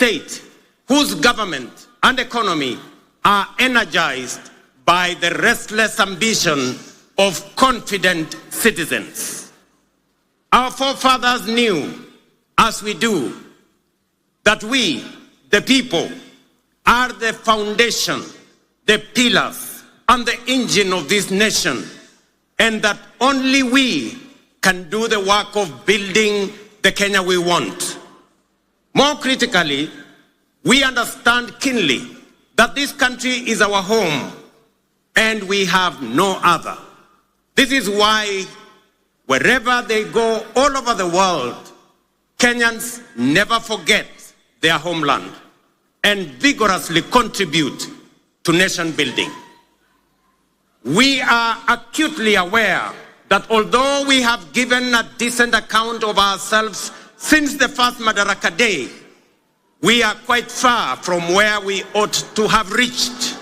state whose government and economy are energized by the restless ambition of confident citizens. Our forefathers knew, as we do, that we, the people, are the foundation, the pillars, and the engine of this nation, and that only we can do the work of building the Kenya we want. More critically, we understand keenly that this country is our home and we have no other. This is why wherever they go all over the world, Kenyans never forget their homeland and vigorously contribute to nation building. We are acutely aware that although we have given a decent account of ourselves since the first Madaraka day, we are quite far from where we ought to have reached.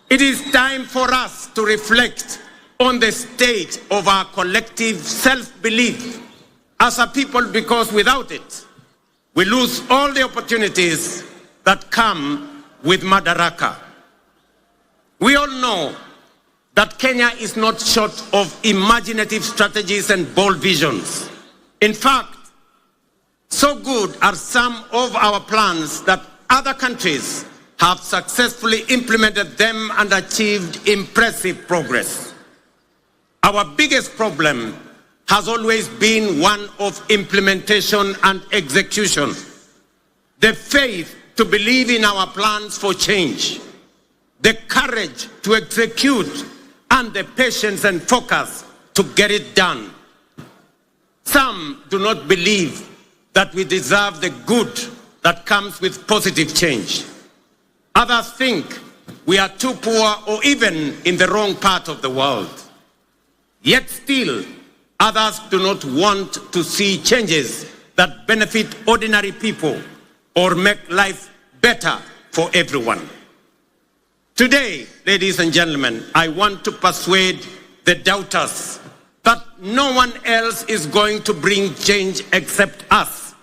It is time for us to reflect on the state of our collective self-belief as a people, because without it, we lose all the opportunities that come with Madaraka. We all know that Kenya is not short of imaginative strategies and bold visions. In fact, so good are some of our plans that other countries have successfully implemented them and achieved impressive progress. Our biggest problem has always been one of implementation and execution. The faith to believe in our plans for change, the courage to execute, and the patience and focus to get it done. Some do not believe that we deserve the good that comes with positive change. Others think we are too poor or even in the wrong part of the world. Yet still, others do not want to see changes that benefit ordinary people or make life better for everyone. Today, ladies and gentlemen, I want to persuade the doubters that no one else is going to bring change except us,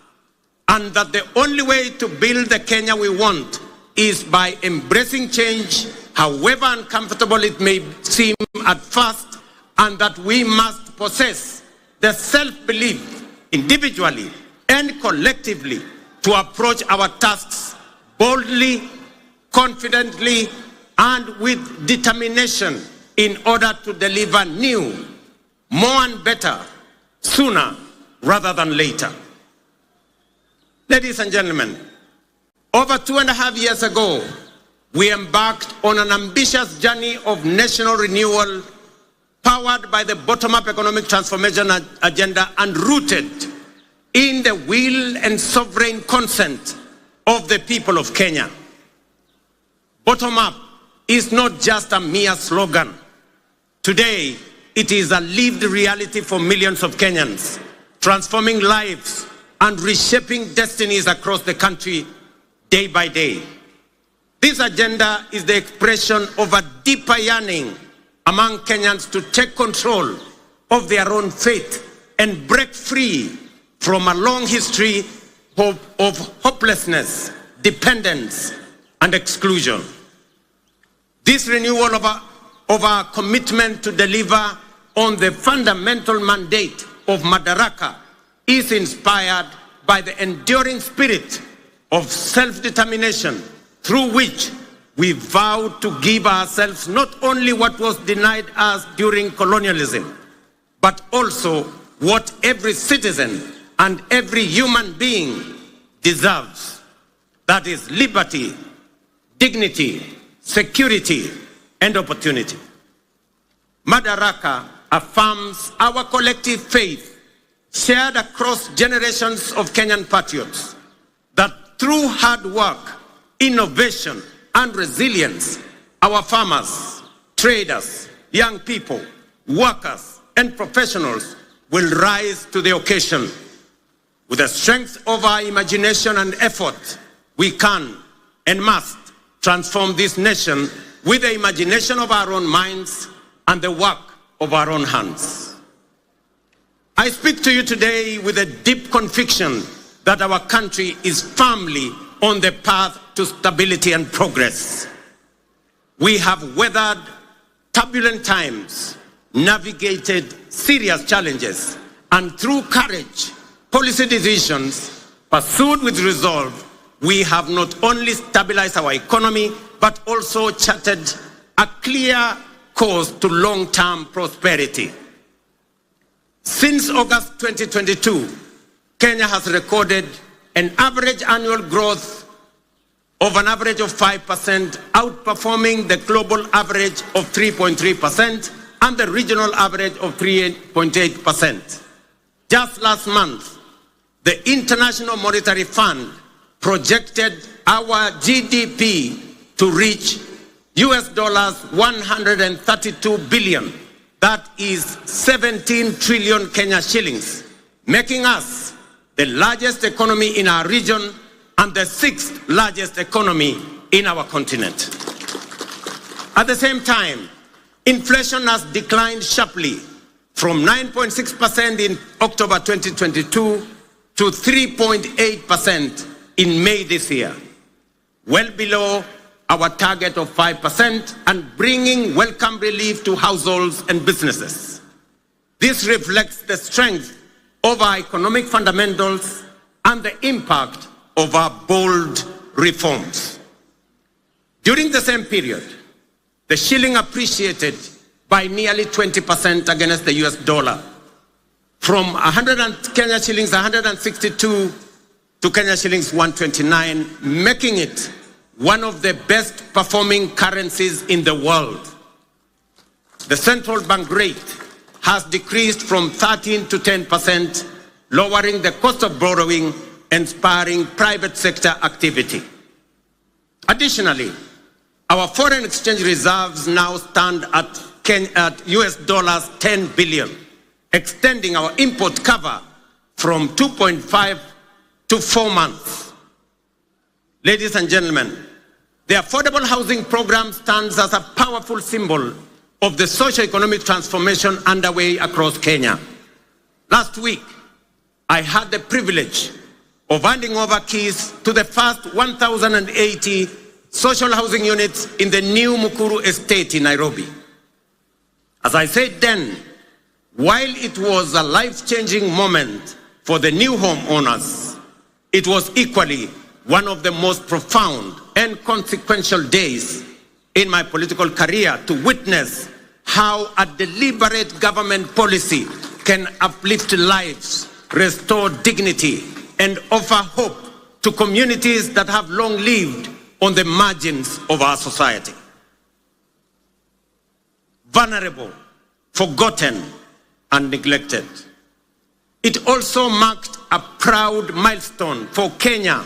and that the only way to build the Kenya we want is by embracing change, however uncomfortable it may seem at first, and that we must possess the self-belief individually and collectively to approach our tasks boldly, confidently, and with determination in order to deliver new, more and better, sooner rather than later. Ladies and gentlemen, over 2.5 years ago, we embarked on an ambitious journey of national renewal powered by the bottom-up economic transformation agenda and rooted in the will and sovereign consent of the people of Kenya. Bottom-up is not just a mere slogan. Today, it is a lived reality for millions of Kenyans, transforming lives and reshaping destinies across the country day by day. This agenda is the expression of a deeper yearning among Kenyans to take control of their own fate and break free from a long history of hopelessness, dependence, and exclusion. This renewal of our commitment to deliver on the fundamental mandate of Madaraka is inspired by the enduring spirit of self-determination through which we vow to give ourselves not only what was denied us during colonialism, but also what every citizen and every human being deserves. That is liberty, dignity, security, and opportunity. Madaraka affirms our collective faith, shared across generations of Kenyan patriots, that through hard work, innovation, and resilience, our farmers, traders, young people, workers, and professionals will rise to the occasion. With the strength of our imagination and effort, we can and must transform this nation with the imagination of our own minds and the work of our own hands. I speak to you today with a deep conviction that our country is firmly on the path to stability and progress. We have weathered turbulent times, navigated serious challenges, and through courage, policy decisions pursued with resolve, we have not only stabilized our economy, but also charted a clear course to long-term prosperity. Since August 2022, Kenya has recorded an average annual growth of an average of 5%, outperforming the global average of 3.3% and the regional average of 3.8%. Just last month, the International Monetary Fund projected our GDP to reach US dollars 132 billion. That is 17 trillion Kenya shillings, making us the largest economy in our region and the 6th largest economy in our continent. At the same time, inflation has declined sharply from 9.6% in October 2022 to 3.8% in May this year, well below our target of 5% and bringing welcome relief to households and businesses. This reflects the strength of our economic fundamentals and the impact of our bold reforms. During the same period, the shilling appreciated by nearly 20% against the US dollar, from Kenya shillings 162 to Kenya shillings 129, making it one of the best performing currencies in the world. The central bank rate has decreased from 13 to 10%, lowering the cost of borrowing and spurring private sector activity. Additionally, our foreign exchange reserves now stand at US dollars 10 billion, extending our import cover from 2.5 to 4 months. Ladies and gentlemen, the affordable housing program stands as a powerful symbol of the socio-economic transformation underway across Kenya. Last week, I had the privilege of handing over keys to the first 1,080 social housing units in the new Mukuru estate in Nairobi. As I said then, while it was a life-changing moment for the new homeowners, it was equally one of the most profound and consequential days in my political career to witness how a deliberate government policy can uplift lives, restore dignity, and offer hope to communities that have long lived on the margins of our society. Vulnerable, forgotten, and neglected. It also marked a proud milestone for Kenya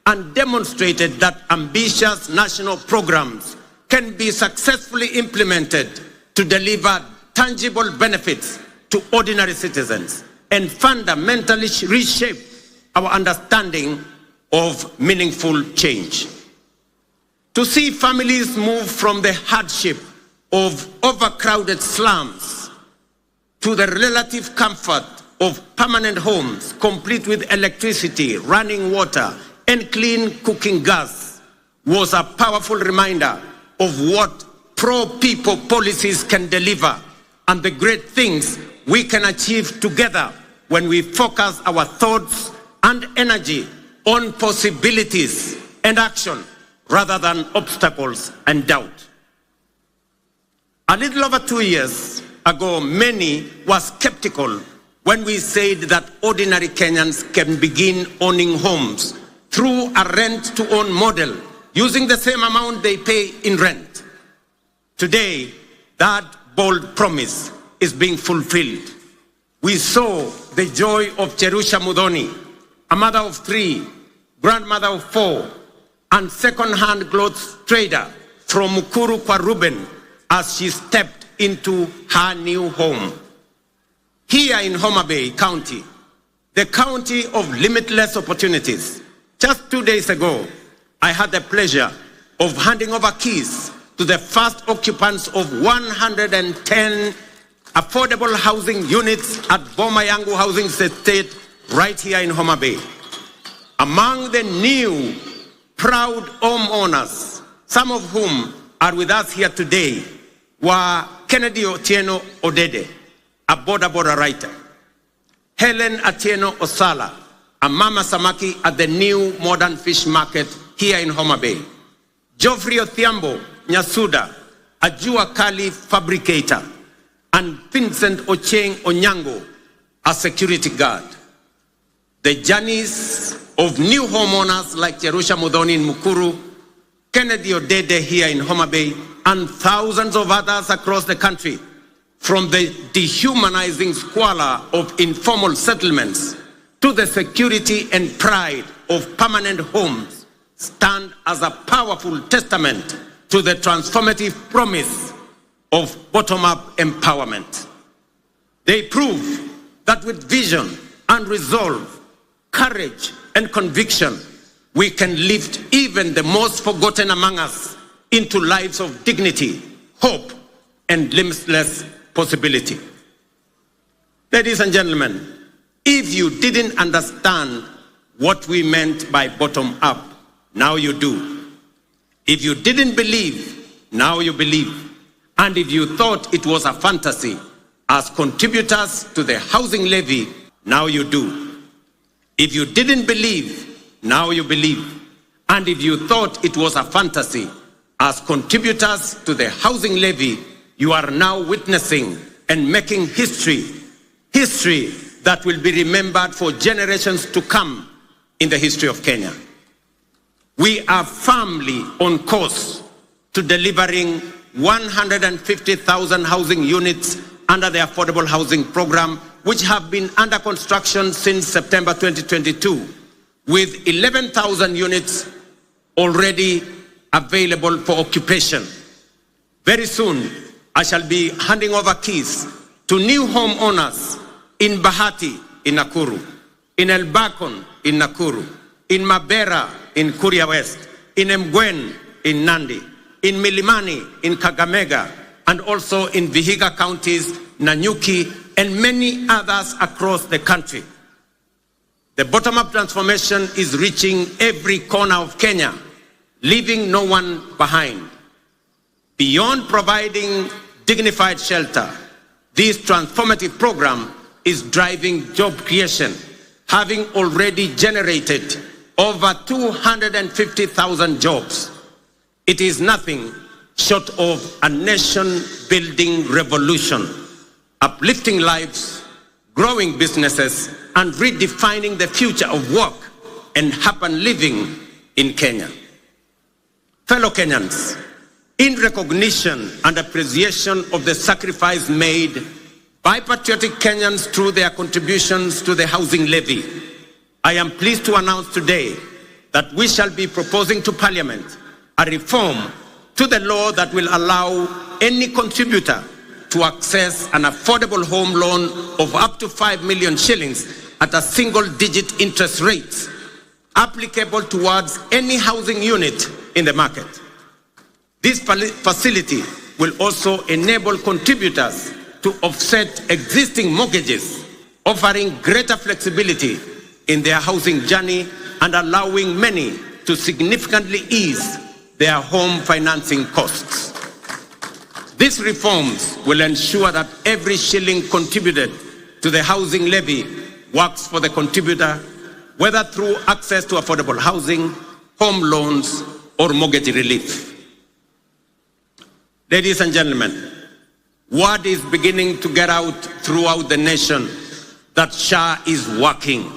and demonstrated that ambitious national programs can be successfully implemented to deliver tangible benefits to ordinary citizens and fundamentally reshape our understanding of meaningful change. To see families move from the hardship of overcrowded slums to the relative comfort of permanent homes, complete with electricity, running water, and clean cooking gas, was a powerful reminder of what pro-people policies can deliver and the great things we can achieve together when we focus our thoughts and energy on possibilities and action rather than obstacles and doubt. A little over 2 years ago, many were skeptical when we said that ordinary Kenyans can begin owning homes through a rent-to-own model, using the same amount they pay in rent. Today, that bold promise is being fulfilled. We saw the joy of Cherusha Mudhoni, a mother of 3, grandmother of 4, and second-hand clothes trader from Mukuru kwa Ruben as she stepped into her new home. Here in Homa Bay County, the county of limitless opportunities, just 2 days ago, I had the pleasure of handing over keys to the first occupants of 110 affordable housing units at Boma Yangu Housing Estate right here in Homa Bay. Among the new proud homeowners, some of whom are with us here today, were Kennedy Otieno Odede, a border writer; Helen Atieno Osala, a mama samaki at the new modern fish market here in Homa Bay; Geoffrey Othiambo Nyasuda, a jua kali fabricator; and Vincent Ocheng Onyango, a security guard. The journeys of new homeowners like Jerusha Mudhoni in Mukuru, Kennedy Odede here in Homa Bay, and thousands of others across the country, from the dehumanizing squalor of informal settlements to the security and pride of permanent homes, stand as a powerful testament to the transformative promise of bottom-up empowerment. They prove that with vision and resolve, courage and conviction, we can lift even the most forgotten among us into lives of dignity, hope, and limitless possibility. Ladies and gentlemen, if you didn't understand what we meant by bottom up, now you do. If you didn't believe, now you believe. And if you thought it was a fantasy, as contributors to the housing levy, now you do. If you didn't believe, now you believe. And if you thought it was a fantasy, as contributors to the housing levy, you are now witnessing and making history that will be remembered for generations to come in the history of Kenya. We are firmly on course to delivering 150,000 housing units under the Affordable Housing Program, which have been under construction since September 2022, with 11,000 units already available for occupation. Very soon, I shall be handing over keys to new homeowners in Bahati in Nakuru, in Elbakon in Nakuru, in Mabera in Kuria West, in Mgwen in Nandi, in Milimani in Kakamega, and also in Vihiga counties, Nanyuki, and many others across the country. The bottom-up transformation is reaching every corner of Kenya, leaving no one behind. Beyond providing dignified shelter, this transformative program is driving job creation, having already generated over 250,000 jobs. It is nothing short of a nation-building revolution, uplifting lives, growing businesses, and redefining the future of work and urban living in Kenya. Fellow Kenyans, in recognition and appreciation of the sacrifice made by patriotic Kenyans through their contributions to the housing levy, I am pleased to announce today that we shall be proposing to Parliament a reform to the law that will allow any contributor to access an affordable home loan of up to 5 million shillings at a single-digit interest rate, applicable towards any housing unit in the market. This facility will also enable contributors to offset existing mortgages, offering greater flexibility in their housing journey and allowing many to significantly ease their home financing costs. These reforms will ensure that every shilling contributed to the housing levy works for the contributor, whether through access to affordable housing, home loans, or mortgage relief. Ladies and gentlemen, word is beginning to get out throughout the nation that SHA is working,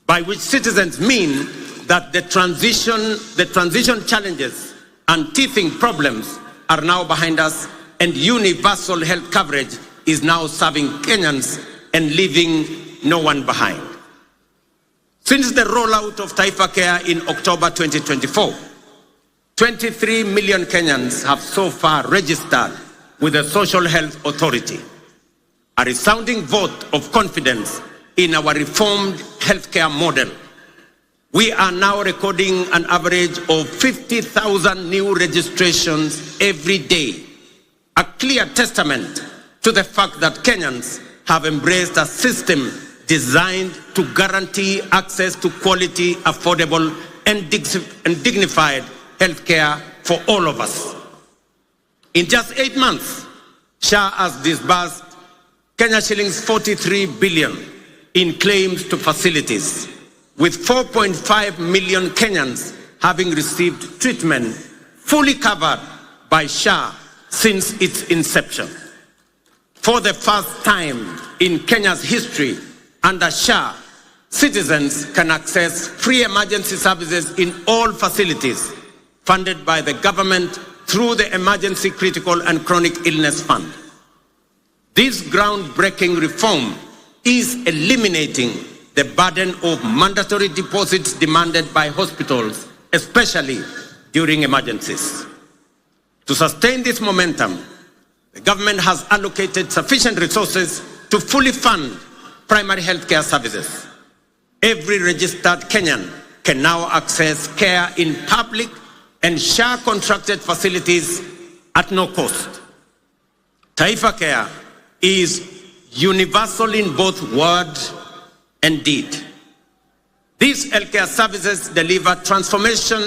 by which citizens mean that the transition challenges and teething problems are now behind us, and universal health coverage is now serving Kenyans and leaving no one behind. Since the rollout of Taifa Care in October 2024, 23 million Kenyans have so far registered with the Social Health Authority, a resounding vote of confidence in our reformed healthcare model. We are now recording an average of 50,000 new registrations every day, a clear testament to the fact that Kenyans have embraced a system designed to guarantee access to quality, affordable, and dignified health care for all of us. In just 8 months, SHA has disbursed Kenya shillings 43 billion in claims to facilities, with 4.5 million Kenyans having received treatment fully covered by SHA since its inception. For the first time in Kenya's history, under SHA, citizens can access free emergency services in all facilities funded by the government through the Emergency Critical and Chronic Illness Fund. This groundbreaking reform is eliminating the burden of mandatory deposits demanded by hospitals, especially during emergencies. To sustain this momentum, the government has allocated sufficient resources to fully fund primary health care services. Every registered Kenyan can now access care in public and SHA-contracted facilities at no cost. Taifa Care is universal in both word and deed. These healthcare services deliver transformation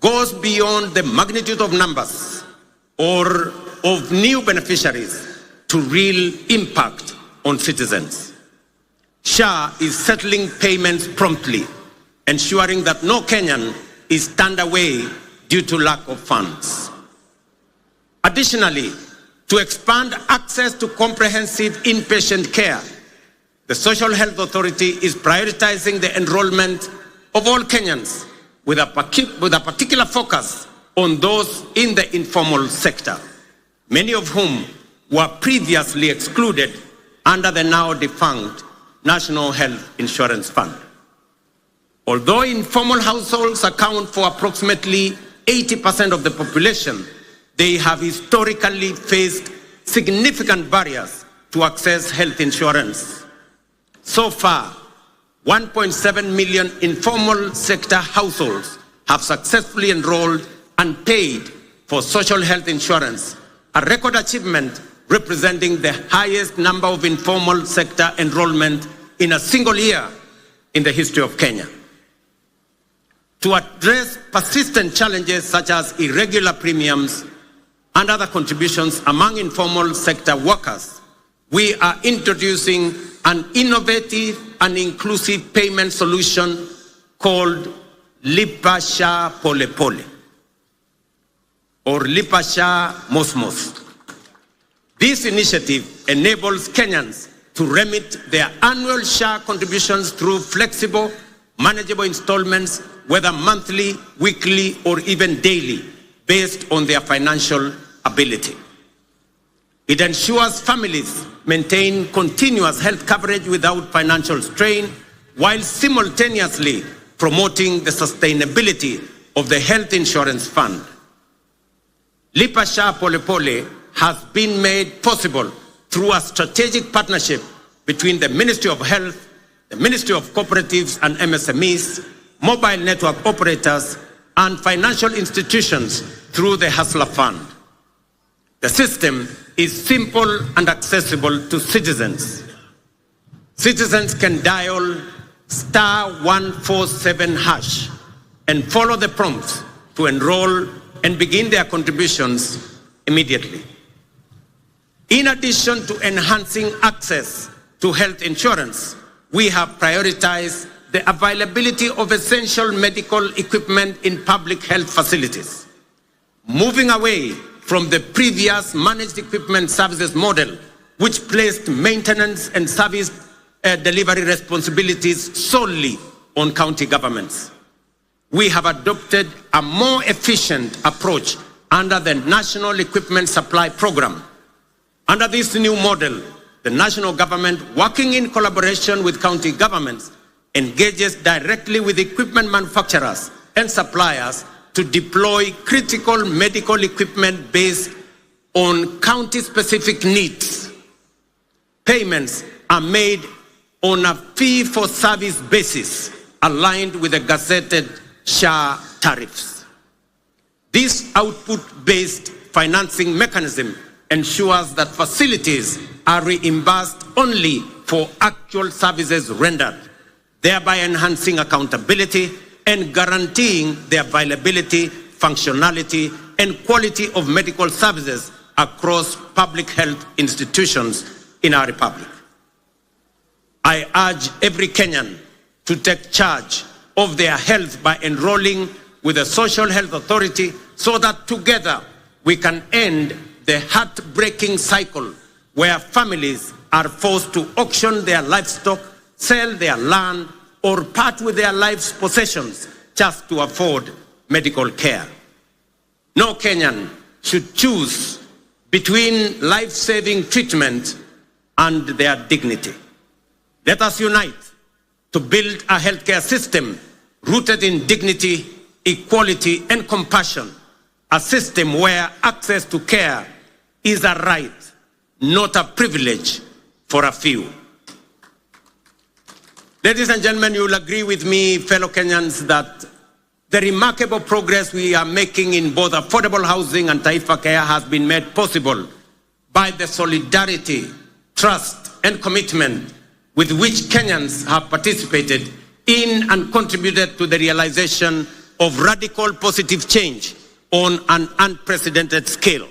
goes beyond the magnitude of numbers or of new beneficiaries to real impact on citizens. SHA is settling payments promptly, ensuring that no Kenyan is turned away due to lack of funds. Additionally, to expand access to comprehensive inpatient care, the Social Health Authority is prioritizing the enrollment of all Kenyans with a particular focus on those in the informal sector, many of whom were previously excluded under the now defunct National Health Insurance Fund. Although informal households account for approximately 80% of the population, they have historically faced significant barriers to access health insurance. So far, 1.7 million informal sector households have successfully enrolled and paid for social health insurance, a record achievement representing the highest number of informal sector enrollment in a single year in the history of Kenya. To address persistent challenges such as irregular premiums and other contributions among informal sector workers, we are introducing an innovative and inclusive payment solution called Lipa Sha Pole Pole or Lipa Sha Mos Mos. This initiative enables Kenyans to remit their annual SHA contributions through flexible, manageable installments, whether monthly, weekly, or even daily, based on their financial ability. It ensures families maintain continuous health coverage without financial strain, while simultaneously promoting the sustainability of the health insurance fund. Lipa Sha Pole Pole has been made possible through a strategic partnership between the Ministry of Health, the Ministry of Cooperatives and MSMEs, mobile network operators, and financial institutions through the Hustler Fund. The system is simple and accessible to citizens. Citizens can dial *147# and follow the prompts to enroll and begin their contributions immediately. In addition to enhancing access to health insurance, we have prioritized the availability of essential medical equipment in public health facilities, moving away from the previous managed equipment services model, which placed maintenance and service delivery responsibilities solely on county governments. We have adopted a more efficient approach under the National Equipment Supply Program. Under this new model, the national government, working in collaboration with county governments, engages directly with equipment manufacturers and suppliers to deploy critical medical equipment based on county-specific needs. Payments are made on a fee-for-service basis aligned with the gazetted SHA tariffs. This output-based financing mechanism ensures that facilities are reimbursed only for actual services rendered, thereby enhancing accountability and guaranteeing the availability, functionality, and quality of medical services across public health institutions in our republic. I urge every Kenyan to take charge of their health by enrolling with the Social Health Authority so that together we can end the heartbreaking cycle where families are forced to auction their livestock, sell their land, or part with their life's possessions just to afford medical care. No Kenyan should choose between life-saving treatment and their dignity. Let us unite to build a healthcare system rooted in dignity, equality, and compassion, a system where access to care is a right, not a privilege for a few. Ladies and gentlemen, you will agree with me, fellow Kenyans, that the remarkable progress we are making in both affordable housing and Taifa Care has been made possible by the solidarity, trust, and commitment with which Kenyans have participated in and contributed to the realization of radical positive change on an unprecedented scale.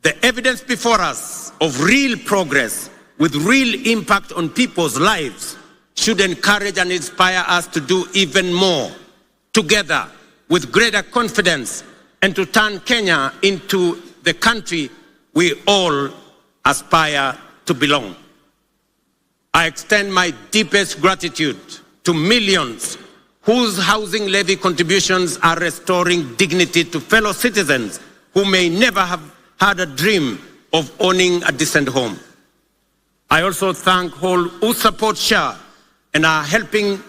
The evidence before us of real progress with real impact on people's lives should encourage and inspire us to do even more together with greater confidence and to turn Kenya into the country we all aspire to belong. I extend my deepest gratitude to millions whose housing levy contributions are restoring dignity to fellow citizens who may never have had a dream of owning a decent home. I also thank all who support SHA and are helping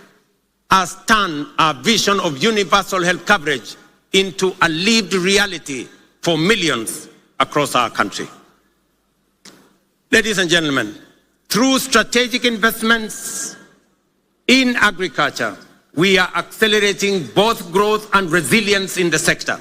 us turn our vision of universal health coverage into a lived reality for millions across our country. Ladies and gentlemen, through strategic investments in agriculture, we are accelerating both growth and resilience in the sector.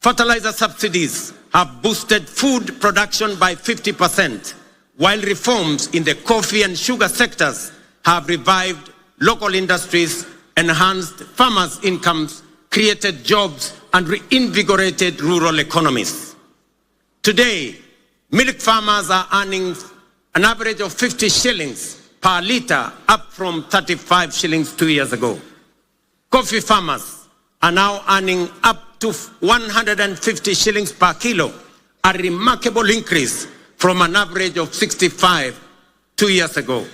Fertilizer subsidies have boosted food production by 50%, while reforms in the coffee and sugar sectors have revived local industries, enhanced farmers' incomes, created jobs, and reinvigorated rural economies. Today, milk farmers are earning an average of 50 shillings per litre, up from 35 shillings 2 years ago. Coffee farmers are now earning up to 150 shillings per kilo, a remarkable increase from an average of 65 2 years ago.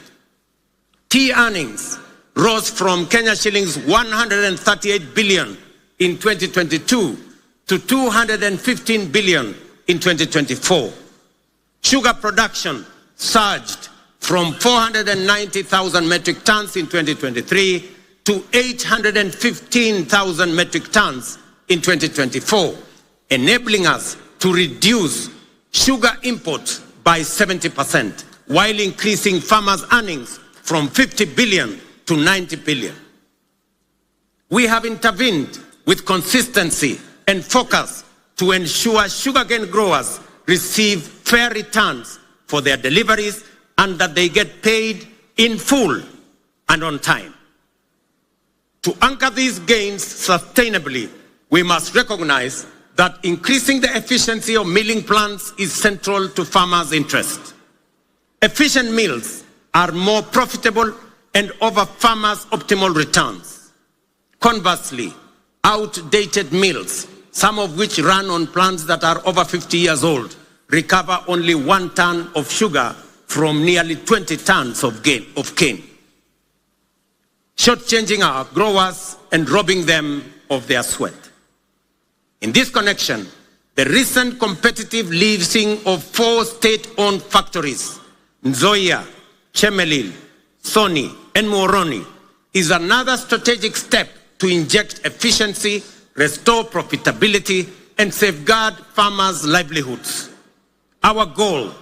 Tea earnings rose from Kenya shillings 138 billion in 2022 to 215 billion in 2024. Sugar production surged from 490,000 metric tons in 2023 to 815,000 metric tons in 2024, enabling us to reduce sugar imports by 70%, while increasing farmers' earnings from 50 billion to 90 billion. We have intervened with consistency and focus to ensure sugarcane growers receive fair returns for their deliveries and that they get paid in full and on time. To anchor these gains sustainably, we must recognize that increasing the efficiency of milling plants is central to farmers' interest. Efficient mills are more profitable and offer farmers optimal returns. Conversely, outdated mills, some of which run on plants that are over 50 years old, recover only 1 ton of sugar from nearly 20 tons of cane, shortchanging our growers and robbing them of their sweat. In this connection, the recent competitive leasing of 4 state-owned factories, Nzoia, Chemelil, Sony, and Moroni, is another strategic step to inject efficiency, restore profitability, and safeguard farmers' livelihoods. Our goal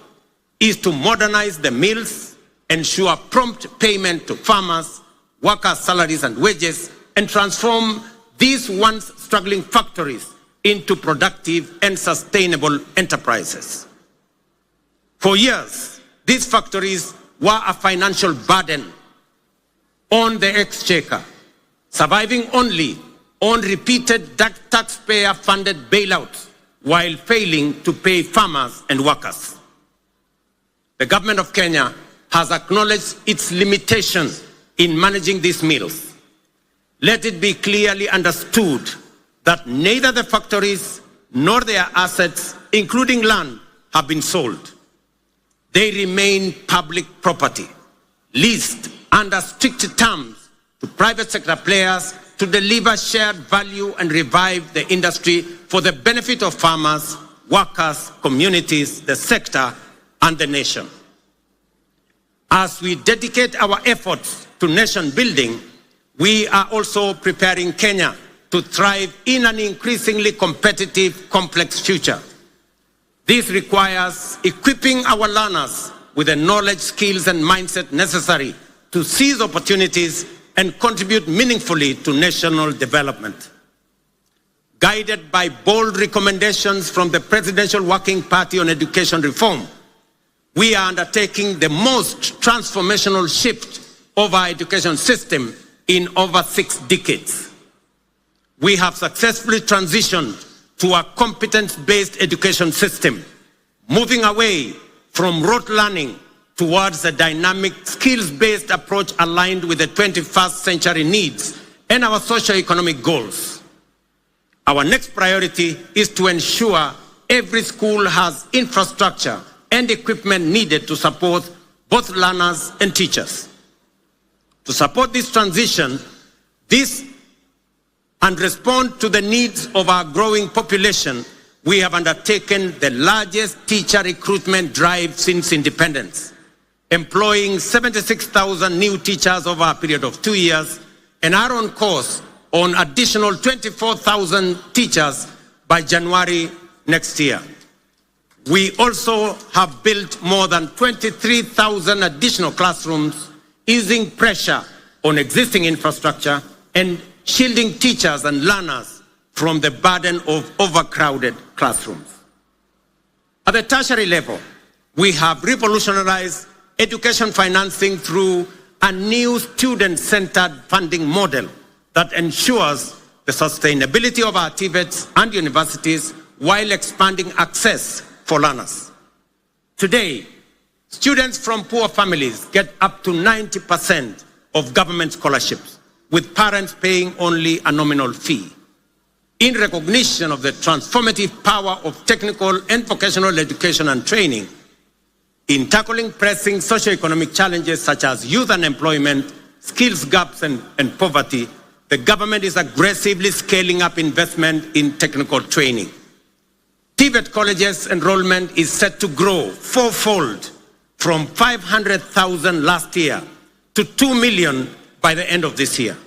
is to modernize the mills, ensure prompt payment to farmers, workers' salaries and wages, and transform these once struggling factories into productive and sustainable enterprises. For years, these factories were a financial burden on the exchequer, surviving only on repeated taxpayer-funded bailouts while failing to pay farmers and workers. The government of Kenya has acknowledged its limitations in managing these mills. Let it be clearly understood that neither the factories nor their assets, including land, have been sold. They remain public property, leased under strict terms to private sector players to deliver shared value and revive the industry for the benefit of farmers, workers, communities, the sector, and the nation. As we dedicate our efforts to nation building, we are also preparing Kenya to thrive in an increasingly competitive, complex future. This requires equipping our learners with the knowledge, skills, and mindset necessary to seize opportunities and contribute meaningfully to national development. Guided by bold recommendations from the Presidential Working Party on Education Reform, we are undertaking the most transformational shift of our education system in over 6 decades. We have successfully transitioned to a competence-based education system, moving away from rote learning towards a dynamic, skills-based approach aligned with the 21st century needs and our socio-economic goals. Our next priority is to ensure every school has infrastructure and equipment needed to support both learners and teachers. To support this transition, and respond to the needs of our growing population, we have undertaken the largest teacher recruitment drive since independence, employing 76,000 new teachers over a period of 2 years, and are on course on additional 24,000 teachers by January next year. We also have built more than 23,000 additional classrooms, easing pressure on existing infrastructure and shielding teachers and learners from the burden of overcrowded classrooms. At the tertiary level, we have revolutionized education financing through a new student-centered funding model that ensures the sustainability of our TVETs and universities while expanding access for learners. Today, students from poor families get up to 90% of government scholarships, with parents paying only a nominal fee. In recognition of the transformative power of technical and vocational education and training, in tackling pressing socioeconomic challenges such as youth unemployment, skills gaps, and poverty, the government is aggressively scaling up investment in technical training. TVET colleges enrollment is set to grow 4-fold from 500,000 last year to 2 million by the end of this year,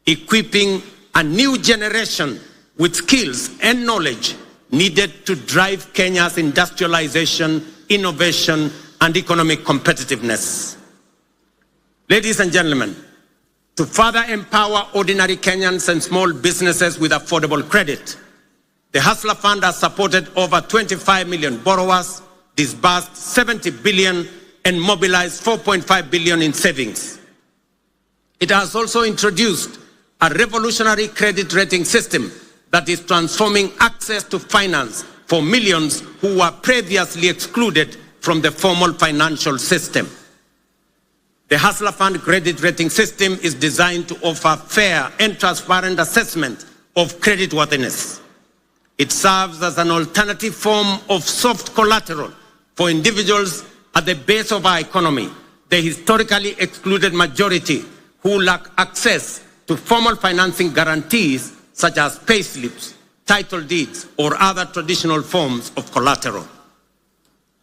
equipping a new generation with skills and knowledge needed to drive Kenya's industrialization, innovation, and economic competitiveness. Ladies and gentlemen, to further empower ordinary Kenyans and small businesses with affordable credit, the Hustler Fund has supported over 25 million borrowers, disbursed 70 billion, and mobilized 4.5 billion in savings. It has also introduced a revolutionary credit rating system that is transforming access to finance for millions who were previously excluded from the formal financial system. The Hustler Fund credit rating system is designed to offer fair and transparent assessment of creditworthiness. It serves as an alternative form of soft collateral for individuals at the base of our economy, the historically excluded majority who lack access to formal financing guarantees such as payslips, title deeds, or other traditional forms of collateral.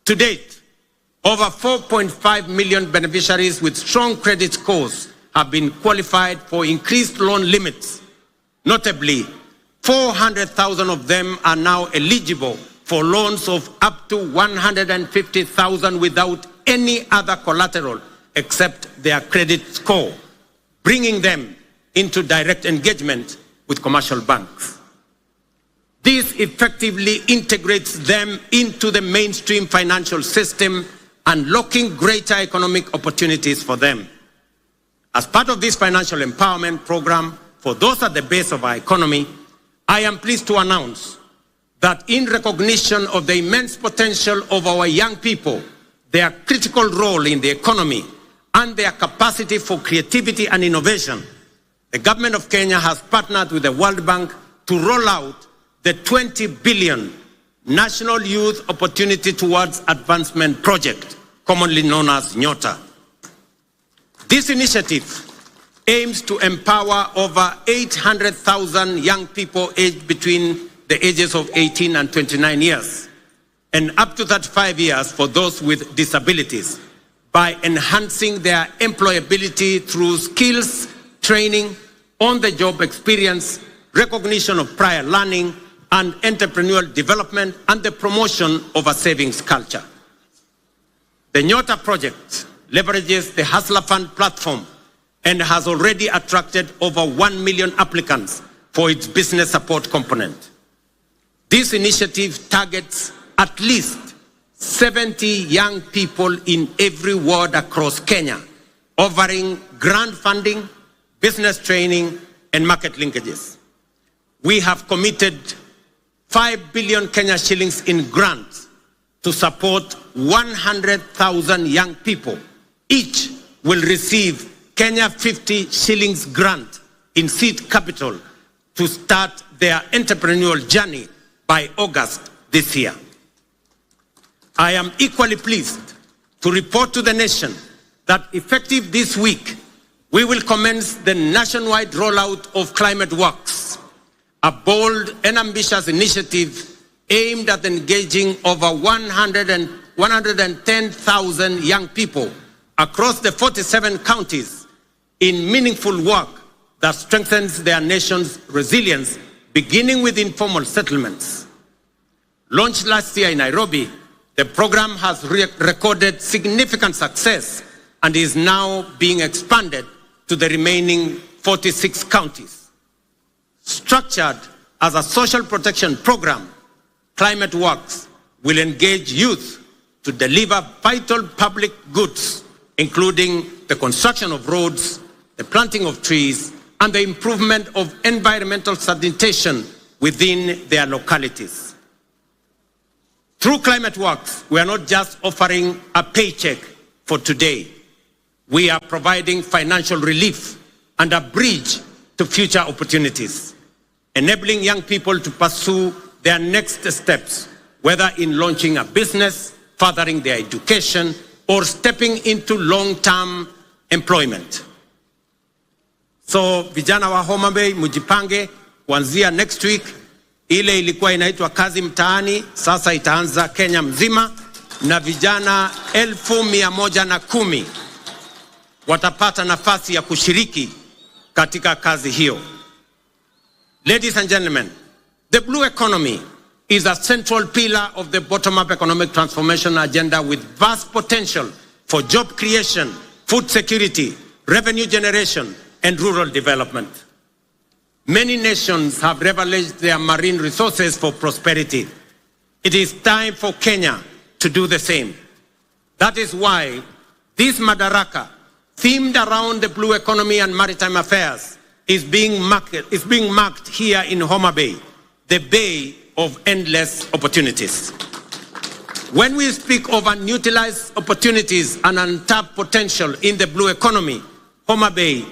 To date, over 4.5 million beneficiaries with strong credit scores have been qualified for increased loan limits. Notably, 400,000 of them are now eligible for loans of up to 150,000 without any other collateral except their credit score, bringing them into direct engagement with commercial banks. This effectively integrates them into the mainstream financial system, unlocking greater economic opportunities for them. As part of this financial empowerment program for those at the base of our economy, I am pleased to announce that in recognition of the immense potential of our young people, their critical role in the economy, and their capacity for creativity and innovation, the government of Kenya has partnered with the World Bank to roll out the 20 billion National Youth Opportunity Towards Advancement Project, commonly known as Nyota. This initiative aims to empower over 800,000 young people aged between the ages of 18 and 29 years, and up to 35 years for those with disabilities, by enhancing their employability through skills, training, on-the-job experience, recognition of prior learning, and entrepreneurial development, and the promotion of a savings culture. The Nyota project leverages the Hustler Fund platform and has already attracted over 1 million applicants for its business support component. This initiative targets at least 70 young people in every ward across Kenya, offering grant funding, business training, and market linkages. We have committed 5 billion Kenya shillings in grants to support 100,000 young people. Each will receive Kenya 50 shillings grant in seed capital to start their entrepreneurial journey by August this year. I am equally pleased to report to the nation that effective this week, we will commence the nationwide rollout of Climate Works, a bold and ambitious initiative aimed at engaging over 110,000 young people across the 47 counties in meaningful work that strengthens their nation's resilience, beginning with informal settlements. Launched last year in Nairobi, the program has recorded significant success and is now being expanded to the remaining 46 counties. Structured as a social protection program, Climate Works will engage youth to deliver vital public goods, including the construction of roads, the planting of trees, and the improvement of environmental sanitation within their localities. Through Climate Works, we are not just offering a paycheck for today. We are providing financial relief and a bridge to future opportunities, enabling young people to pursue their next steps, whether in launching a business, furthering their education, or stepping into long-term employment. So vijana wa Homa Bay, mujipange kuanzia next week. Ile ilikuwa inaitwa kazi mtaani, sasa itaanza Kenya mzima, na vijana 110,000 watapata nafasi ya kushiriki katika kazi hiyo. Ladies and gentlemen, the blue economy is a central pillar of the bottom-up economic transformation agenda with vast potential for job creation, food security, revenue generation, and rural development. Many nations have leveraged their marine resources for prosperity. It is time for Kenya to do the same. That is why this Madaraka, themed around the blue economy and maritime affairs, is being marked here in Homa Bay, the bay of endless opportunities. When we speak of unutilized opportunities and untapped potential in the blue economy, Homa Bay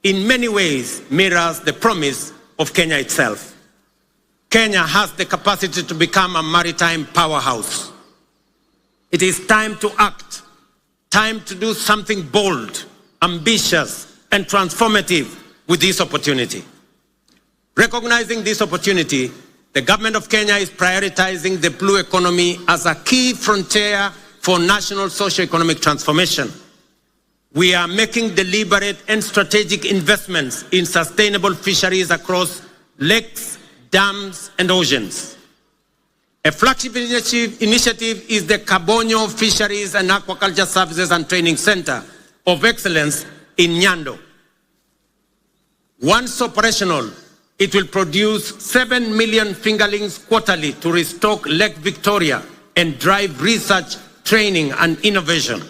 in many ways mirrors the promise of Kenya itself. Kenya has the capacity to become a maritime powerhouse. It is time to act, time to do something bold, ambitious, and transformative with this opportunity. Recognizing this opportunity, the government of Kenya is prioritizing the blue economy as a key frontier for national socio-economic transformation. We are making deliberate and strategic investments in sustainable fisheries across lakes, dams, and oceans. A flagship initiative is the Kabonyo Fisheries and Aquaculture Services and Training Center of Excellence in Nyando. Once operational, it will produce 7 million fingerlings quarterly to restock Lake Victoria and drive research, training, and innovation.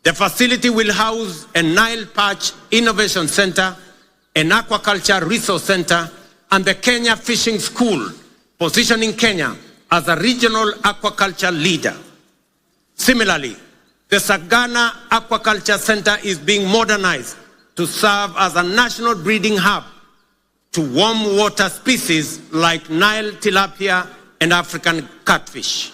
The facility will house a Nile Perch Innovation Center an aquaculture resource center, and the Kenya Fishing School, positioning Kenya as a regional aquaculture leader. Similarly, the Sagana Aquaculture Center is being modernized to serve as a national breeding hub to warm water species like Nile tilapia and African catfish.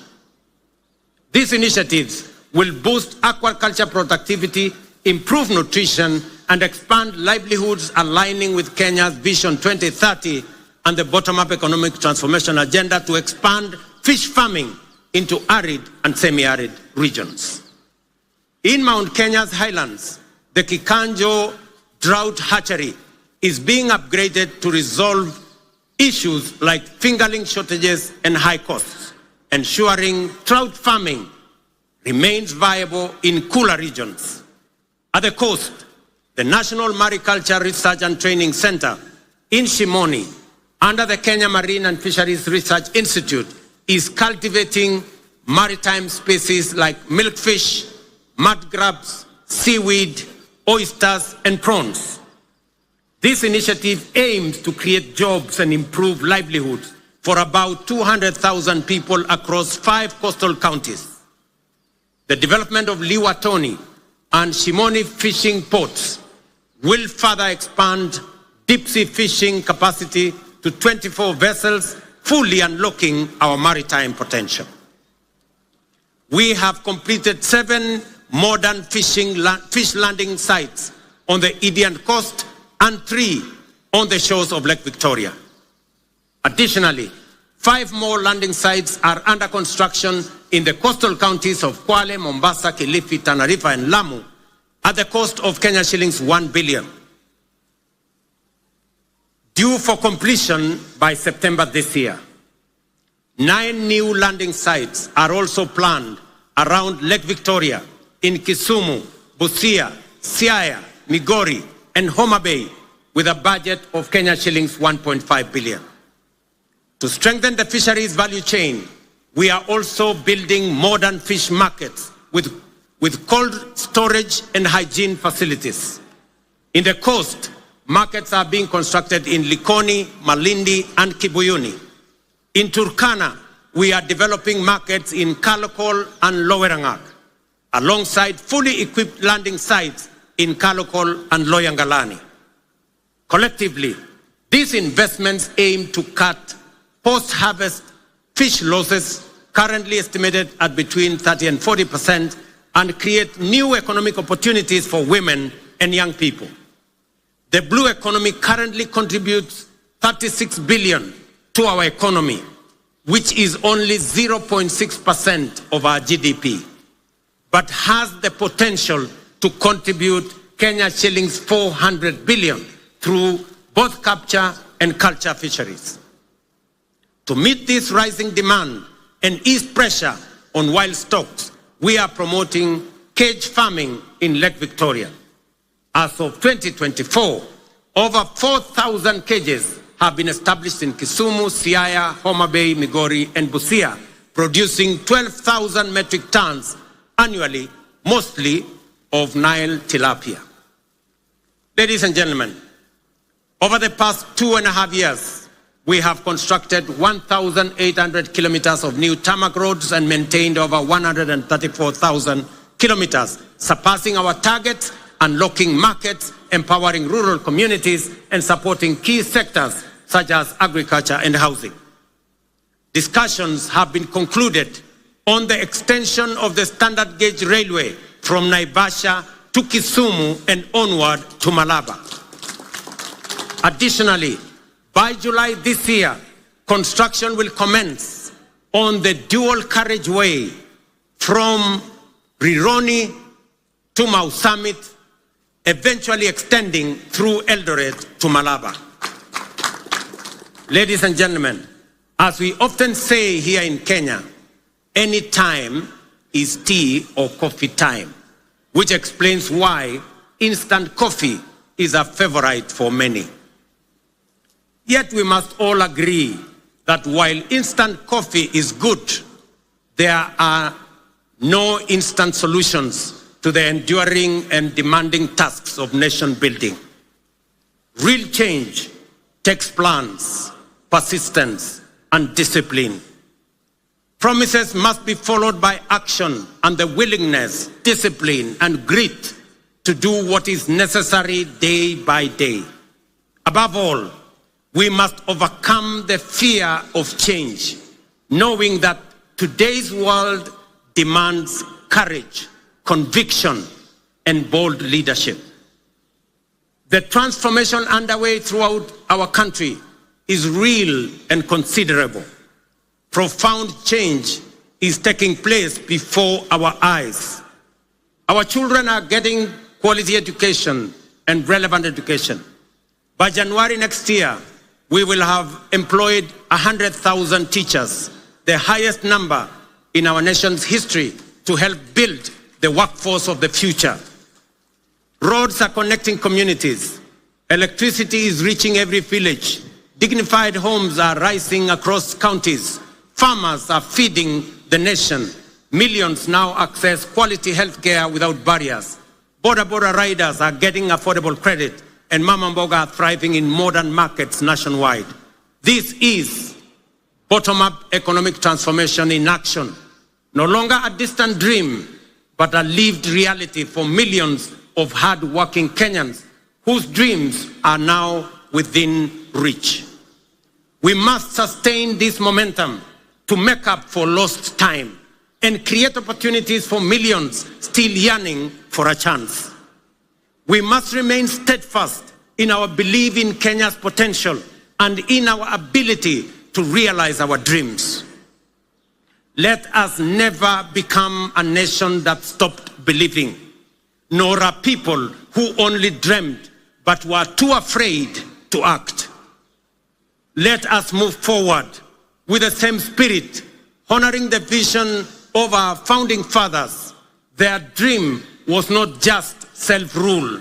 These initiatives will boost aquaculture productivity, improve nutrition, and expand livelihoods, aligning with Kenya's Vision 2030 and the bottom-up economic transformation agenda to expand fish farming into arid and semi-arid regions. In Mount Kenya's highlands, the Kikanjo drought hatchery is being upgraded to resolve issues like fingerling shortages and high costs, ensuring trout farming remains viable in cooler regions. At the coast, the National Mariculture Research and Training Center in Shimoni, under the Kenya Marine and Fisheries Research Institute, is cultivating maritime species like milkfish, mud crabs, seaweed, oysters, and prawns. This initiative aims to create jobs and improve livelihoods for about 200,000 people across 5 coastal counties. The development of Liwatoni and Shimoni fishing ports will further expand deep-sea fishing capacity to 24 vessels, fully unlocking our maritime potential. We have completed 7 modern fish landing sites on the Indian coast and 3 on the shores of Lake Victoria. Additionally, 5 more landing sites are under construction in the coastal counties of Kwale, Mombasa, Kilifi, Tana River, and Lamu at the cost of Kenya shillings 1 billion. Due for completion by September this year. 9 new landing sites are also planned around Lake Victoria, in Kisumu, Busia, Siaya, Migori, and Homa Bay, with a budget of Kenya shillings 1.5 billion. To strengthen the fisheries value chain, we are also building modern fish markets with cold storage and hygiene facilities. In the coast, markets are being constructed in Likoni, Malindi, and Kibuyuni. In Turkana, we are developing markets in Kalokol and Lowerangak, alongside fully equipped landing sites in Kalokol and Loyangalani. Collectively, these investments aim to cut post-harvest fish losses, currently estimated at between 30% and 40%, and create new economic opportunities for women and young people. The blue economy currently contributes 36 billion to our economy, which is only 0.6% of our GDP, but has the potential to contribute Kenya shillings 400 billion through both capture and culture fisheries. To meet this rising demand and ease pressure on wild stocks, we are promoting cage farming in Lake Victoria. As of 2024, over 4,000 cages have been established in Kisumu, Siaya, Homa Bay, Migori, and Busia, producing 12,000 metric tons annually, mostly of Nile tilapia. Ladies and gentlemen, over the past 2.5 years, we have constructed 1,800 kilometers of new tarmac roads and maintained over 134,000 kilometers, surpassing our targets, unlocking markets, empowering rural communities, and supporting key sectors such as agriculture and housing. Discussions have been concluded on the extension of the standard gauge railway from Naivasha to Kisumu and onward to Malaba. Additionally, by July this year, construction will commence on the dual carriageway from Rironi to Mau Summit, eventually extending through Eldoret to Malaba. Ladies and gentlemen, as we often say here in Kenya, any time is tea or coffee time, which explains why instant coffee is a favorite for many. Yet we must all agree that while instant coffee is good, there are no instant solutions to the enduring and demanding tasks of nation building. Real change takes plans, persistence, and discipline. Promises must be followed by action and the willingness, discipline, and grit to do what is necessary day by day. Above all, we must overcome the fear of change, knowing that today's world demands courage, conviction, and bold leadership. The transformation underway throughout our country is real and considerable. Profound change is taking place before our eyes. Our children are getting quality education and relevant education. By January next year, we will have employed 100,000 teachers, the highest number in our nation's history, to help build the workforce of the future. Roads are connecting communities. Electricity is reaching every village. Dignified homes are rising across counties. Farmers are feeding the nation. Millions now access quality healthcare without barriers. Border riders are getting affordable credit, and mama mboga are thriving in modern markets nationwide. This is bottom-up economic transformation in action. No longer a distant dream, but a lived reality for millions of hard-working Kenyans whose dreams are now within reach. We must sustain this momentum to make up for lost time and create opportunities for millions still yearning for a chance. We must remain steadfast in our belief in Kenya's potential and in our ability to realize our dreams. Let us never become a nation that stopped believing, nor a people who only dreamed but were too afraid to act. Let us move forward with the same spirit, honoring the vision of our founding fathers. Their dream was not just self-rule,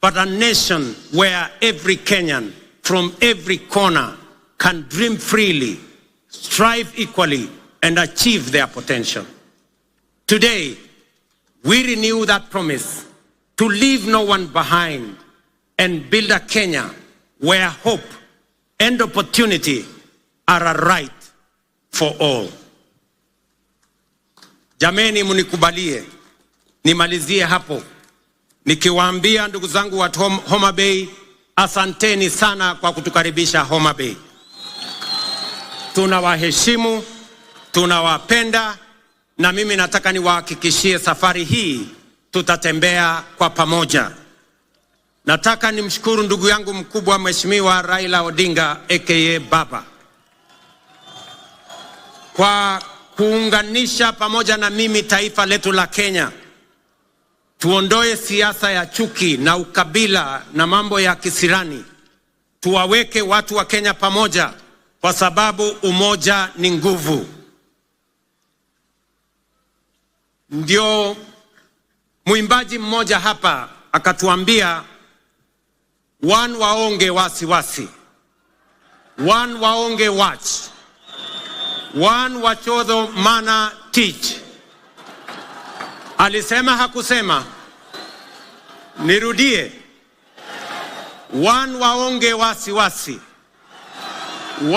but a nation where every Kenyan from every corner can dream freely, strive equally, and achieve their potential. Today, we renew that promise to leave no one behind and build a Kenya where hope and opportunity are a right for all. Jameni, munikubalie nimalizie hapo nikiwaambia ndugu zangu wa Homa Bay, asanteni sana kwa kutukaribisha Homa Bay. Tunawaheshimu, tunawapenda, na mimi nataka niwahakikishie safari hii tutatembea kwa pamoja. Nataka nimshukuru ndugu yangu mkubwa Mheshimiwa Raila Odinga aka Baba kwa kuunganisha pamoja na mimi taifa letu la Kenya. Tuondoe siasa ya chuki na ukabila na mambo ya kisirani. Tuwaweke watu wa Kenya pamoja, kwa sababu umoja ni nguvu. Ndio mwimbaji mmoja hapa akatuambia, one waonge wasiwasi, one waonge watch, one wachodho mana teach. Alisema hakusema? Nirudie. One waonge wasiwasi, one